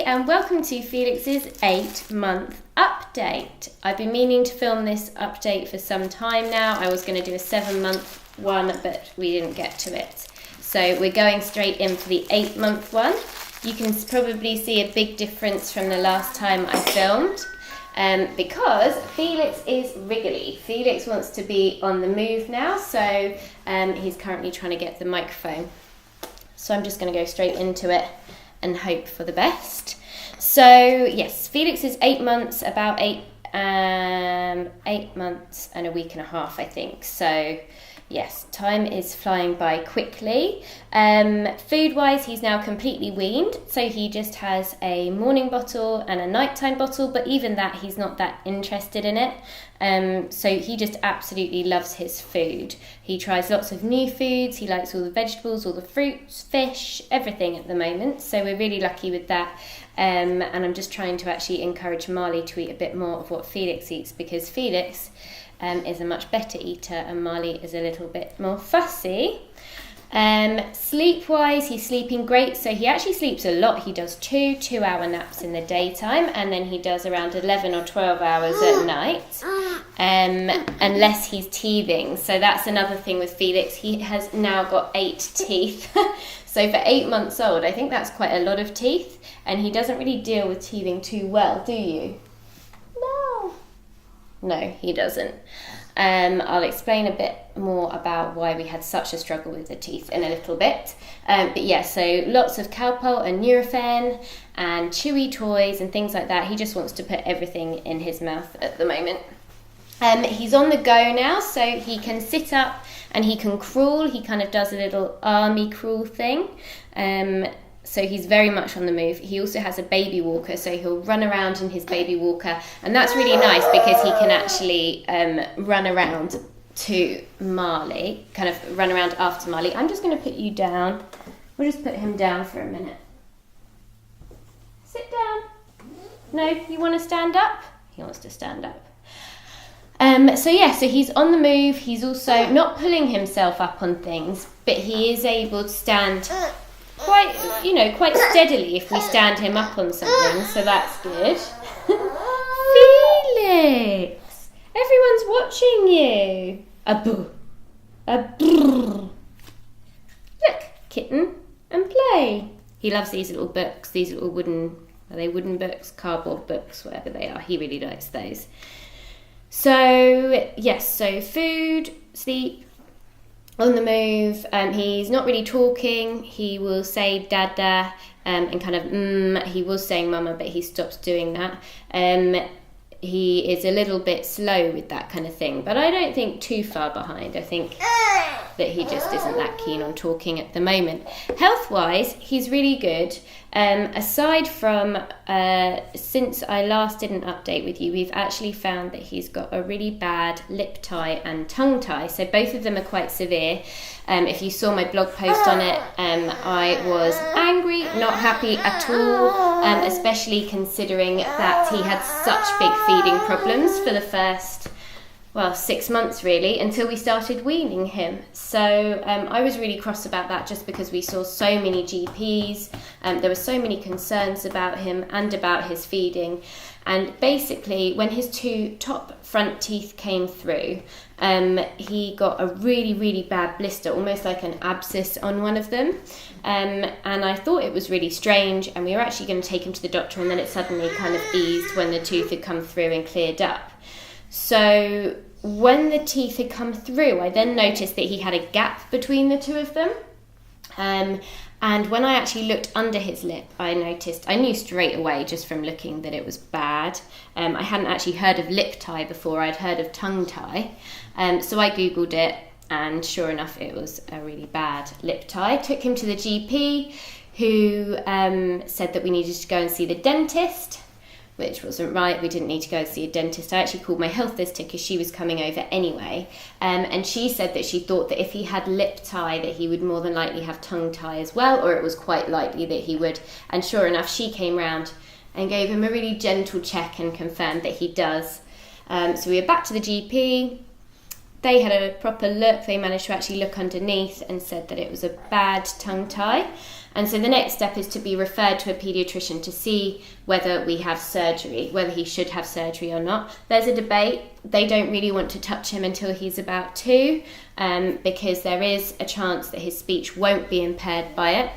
and welcome to Felix's 8-month update. I've been meaning to film this update for some time now. I was going to do a 7-month one, but we didn't get to it. So we're going straight in for the 8-month one. You can probably see a big difference from the last time I filmed because Felix is wriggly. Felix wants to be on the move now, so he's currently trying to get the microphone. So I'm just going to go straight into it and hope for the best. So yes, Felix is 8 months, about 8 months and a week and a half, I think. So yes, time is flying by quickly. Food-wise, he's now completely weaned, so he just has a morning bottle and a nighttime bottle, but even that, he's not that interested in it. So he just absolutely loves his food. He tries lots of new foods, he likes all the vegetables, all the fruits, fish, everything at the moment, so we're really lucky with that. And I'm just trying to actually encourage Marley to eat a bit more of what Felix eats, because Felix is a much better eater and Marley is a little bit more fussy. Sleep-wise, he's sleeping great, so he actually sleeps a lot. He does 2 2-hour naps in the daytime, and then he does around 11 or 12 hours at night, unless he's teething. So that's another thing with Felix. He has now got 8 teeth. So for 8 months old, I think that's quite a lot of teeth, and he doesn't really deal with teething too well, do you? No, he doesn't. I'll explain a bit more about why we had such a struggle with the teeth in a little bit. But yeah, so lots of Calpol and Nurofen and chewy toys and things like that. He just wants to put everything in his mouth at the moment. He's on the go now, so he can sit up and he can crawl. He kind of does a little army crawl thing. So he's very much on the move. He also has a baby walker, so he'll run around in his baby walker. And that's really nice because he can actually run around to Marley, kind of run around after Marley. I'm just going to put you down. We'll just put him down for a minute. Sit down. No, you want to stand up? He wants to stand up. So he's on the move. He's also not pulling himself up on things, but he is able to stand quite steadily if we stand him up on something, so that's good. Felix! Everyone's watching you! A boo! A brrr! Look, kitten, and play! He loves these little books, these little wooden books, cardboard books, whatever they are. He really likes those. So, yes, so food, sleep, on the move. He's not really talking. He will say dada and kind of he was saying mama, but he stopped doing that. He is a little bit slow with that kind of thing, but I don't think too far behind. I think that he just isn't that keen on talking at the moment. Health-wise, he's really good. Aside from since I last did an update with you, we've actually found that he's got a really bad lip tie and tongue tie. So both of them are quite severe. If you saw my blog post on it, I was angry, not happy at all, especially considering that he had such big feeding problems for the first 6 months really, until we started weaning him. So I was really cross about that, just because we saw so many GPs, there were so many concerns about him and about his feeding. And basically, when his 2 top front teeth came through, he got a really, really bad blister, almost like an abscess on one of them. And I thought it was really strange, and we were actually going to take him to the doctor, and then it suddenly kind of eased when the tooth had come through and cleared up. So when the teeth had come through, I then noticed that he had a gap between the 2 of them. And when I actually looked under his lip, I knew straight away just from looking that it was bad. I hadn't actually heard of lip tie before, I'd heard of tongue tie. So I Googled it, and sure enough, it was a really bad lip tie. Took him to the GP, who said that we needed to go and see the dentist, which wasn't right. We didn't need to go and see a dentist. I actually called my health visitor because she was coming over anyway. And she said that she thought that if he had lip tie, that he would more than likely have tongue tie as well, or it was quite likely that he would. And sure enough, she came round and gave him a really gentle check and confirmed that he does. So we were back to the GP. they had a proper look. They managed to actually look underneath and said that it was a bad tongue tie. And so the next step is to be referred to a paediatrician to see whether we have surgery, whether he should have surgery or not. There's a debate. They don't really want to touch him until he's about 2, because there is a chance that his speech won't be impaired by it.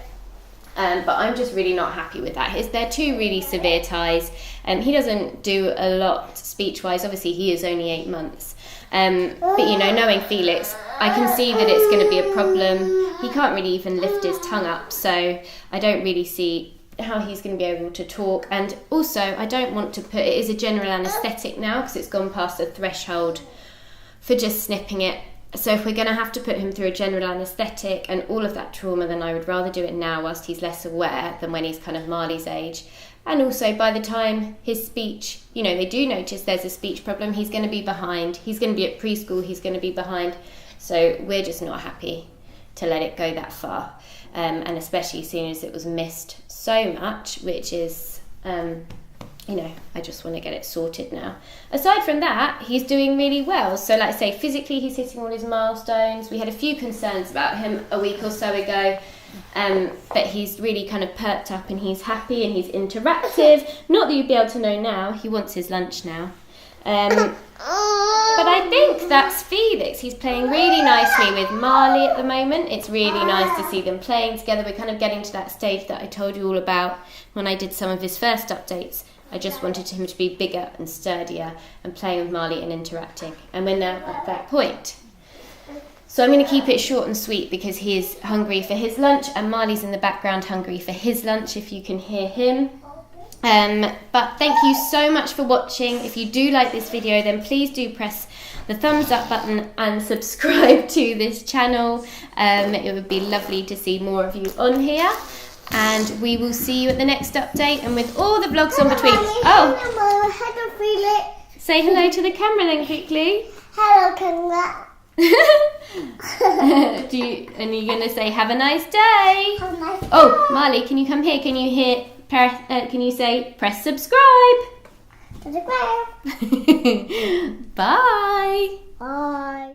But I'm just really not happy with that. They're 2 really severe ties. He doesn't do a lot speech-wise. Obviously, he is only 8 months. But, you know, knowing Felix, I can see that it's going to be a problem. He can't really even lift his tongue up, so I don't really see how he's going to be able to talk. And also, I don't want to put... It is a general anaesthetic now because it's gone past the threshold for just snipping it. So if we're going to have to put him through a general anaesthetic and all of that trauma, then I would rather do it now whilst he's less aware than when he's kind of Marley's age. And also, by the time his speech, you know, they do notice there's a speech problem, he's going to be behind. He's going to be at preschool, he's going to be behind. So we're just not happy to let it go that far. And especially seeing as it was missed so much, which is, you know, I just want to get it sorted now. Aside from that, he's doing really well. So like I say, physically he's hitting all his milestones. We had a few concerns about him a week or so ago. But he's really kind of perked up and he's happy and he's interactive. Not that you'd be able to know now, he wants his lunch now. But I think that's Felix. He's playing really nicely with Marley at the moment. It's really nice to see them playing together. We're kind of getting to that stage that I told you all about when I did some of his first updates. I just wanted him to be bigger and sturdier and playing with Marley and interacting. And we're now at that point. So I'm going to keep it short and sweet because he is hungry for his lunch and Marley's in the background hungry for his lunch, if you can hear him. But thank you so much for watching. If you do like this video, then please do press the thumbs up button and subscribe to this channel. It would be lovely to see more of you on here. And we will see you at the next update and with all the vlogs on between. Hello, Felix. Say hello to the camera then quickly. Hello, camera. And you're going to say have a nice day. Have a nice day. Oh, Marley, can you come here? Can you hear? Can you say press subscribe? Subscribe. Bye. Bye.